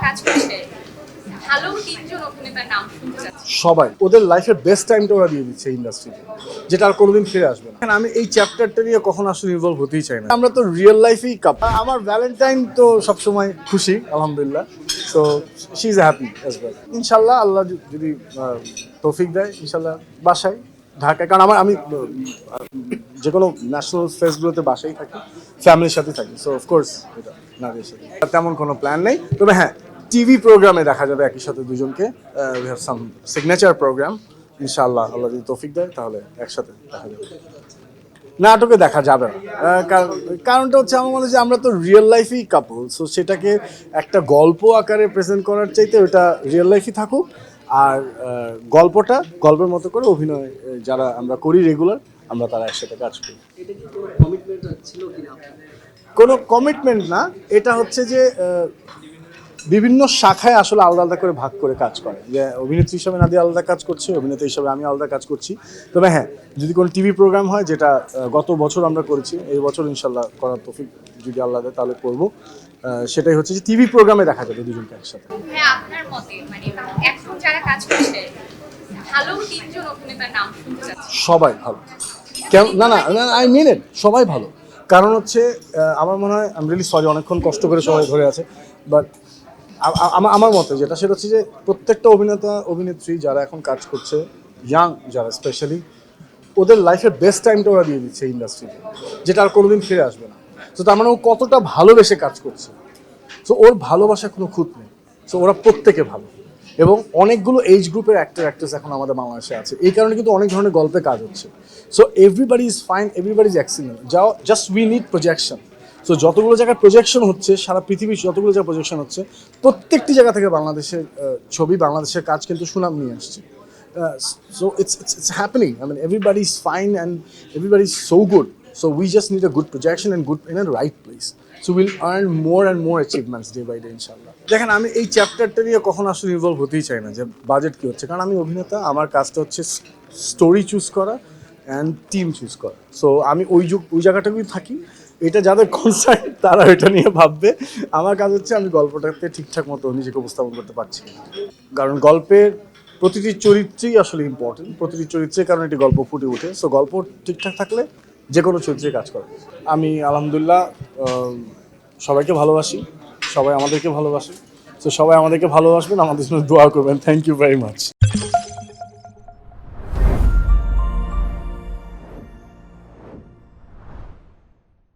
কাজ করছে ভালো তিনজন অভিনেতার নাম শুনতে চাচ্ছি। সবাই ওদের লাইফের বেস্ট টাইমটা ওরা দিয়ে দিচ্ছে ইন্ডাস্ট্রিতে, যেটা আর কোনোদিন ফিরে আসবে না। আমি এই চ্যাপ্টারটা নিয়ে কখন আসলে ইনভলভ হতেই চাই না। আমরা তো রিয়েল লাইফেই কাপল। আমার ভ্যালেন্টাইন তো সবসময় খুশি, আলহামদুলিল্লাহ। So she is happy as well. ইনশাল্লাহ আল্লাহ যদি তৌফিক দেয়, ইনশাল্লাহ বাসায় ঢাকায়, কারণ আমি যে কোনো ন্যাশনাল ফেস্টগুলোতে বাসায় থাকি, ফ্যামিলির সাথে থাকি। সো অফকোর্স এটা নারীর সাথে তেমন কোনো প্ল্যান নেই, তবে হ্যাঁ টিভি প্রোগ্রামে দেখা যাবে একই সাথে দুজনকে। We have some signature program, ইনশাআল্লাহ আল্লাহ যদি তৌফিক দেয় তাহলে একসাথে দেখা যাবে। নাটকে দেখা যাবে না, কারণটা হচ্ছে আমার মনে হয় যে আমরা তো রিয়েল লাইফেই কাপল। সো সেটাকে একটা গল্প আকারে প্রেজেন্ট করার চাইতে ওটা রিয়েল লাইফই থাকুক। আর গল্পের মতো করে অভিনয় যারা আমরা করি রেগুলার, আমরা তারা একসাথে কাজ করি। কোনো কমিটমেন্ট না, এটা হচ্ছে যে বিভিন্ন শাখায় আসলে আলাদা আলাদা করে ভাগ করে কাজ করে। যে অভিনেত্রী হিসাবে নাদি আলাদা কাজ করছে, অভিনেতা হিসাবে আমি আলাদা কাজ করছি। তবে হ্যাঁ, যদি কোনো টিভি প্রোগ্রাম হয়, যেটা গত বছর আমরা করেছি, এই বছর ইনশাল্লাহ করার তৌফিক যদি আল্লাহ দেয় তাহলে করবো। সেটাই হচ্ছে যে টিভি প্রোগ্রামে দেখা যাবে দুজনকে একসাথে। হ্যাঁ, আপনার মতে মানে এখন যারা কাজ করছে ভালো তিনজন অভিনেতার নাম শুনতে চাচ্ছি। সবাই ভালো। কেন না, না আই মিন ইট, সবাই ভালো। কারণ হচ্ছে আমার মনে হয়, আমি রিয়েলি সরি অনেকক্ষণ কষ্ট করে সবাই ধরে আছে, বাট আমার মতে যেটা, সেটা হচ্ছে যে প্রত্যেকটা অভিনেত্রী যারা এখন কাজ করছে, ইয়াং যারা স্পেশালি, ওদের লাইফের বেস্ট টাইমটা ওরা দিয়ে দিচ্ছে ইন্ডাস্ট্রিতে, যেটা আর কোনোদিন ফিরে আসবে না। তো তার মানে ও কতটা ভালোবেসে কাজ করছে। সো ওর ভালোবাসা কোনো খুঁত নেই। সো ওরা প্রত্যেকে ভালো, এবং অনেকগুলো এজ গ্রুপের অ্যাক্ট্রেস এখন আমাদের বাংলাদেশে আছে। এই কারণে কিন্তু অনেক ধরনের গল্পে কাজ হচ্ছে। So everybody is fine, everybody is excellent. Just we need projection. So যতগুলো জায়গায় প্রজেকশন হচ্ছে, সারা পৃথিবীর যতগুলো জায়গায় প্রজেকশন হচ্ছে, প্রত্যেকটি জায়গা থেকে বাংলাদেশের ছবি, বাংলাদেশের কাজ কিন্তু সুনাম নিয়ে আসছে। So it's happening. I mean, everybody is fine and everybody is so good. So we just need a good projection and good in a right place. So we'll earn more and more achievements day by day, inshallah. দেখেন, আমি এই চ্যাপ্টারটা নিয়ে কখন আসলে involve হতেই চাই না যে বাজেট কী হচ্ছে, কারণ আমি অভিনেতা। আমার কাজটা হচ্ছে স্টোরি চুজ করা অ্যান্ড টিম চুজ করা। সো আমি ওই জায়গাটাতেই থাকি। এটা যাদের কনসার্ন তারা এটা নিয়ে ভাববে। আমার কাজ হচ্ছে আমি গল্পটাকে ঠিকঠাক মতো নিজেকে উপস্থাপন করতে পারছি, কারণ গল্পের প্রতিটি চরিত্রই আসলে ইম্পর্টেন্ট। প্রতিটি চরিত্রের কারণে একটি গল্প ফুটে ওঠে। সো গল্প ঠিকঠাক থাকলে যে কোনো চরিত্রে কাজ করে। আমি আলহামদুলিল্লাহ সবাইকে ভালোবাসি, সবাই আমাদেরকে ভালোবাসে। সো সবাই আমাদেরকে ভালোবাসবেন, আমাদের জন্য দোয়া করবেন। Thank you very much.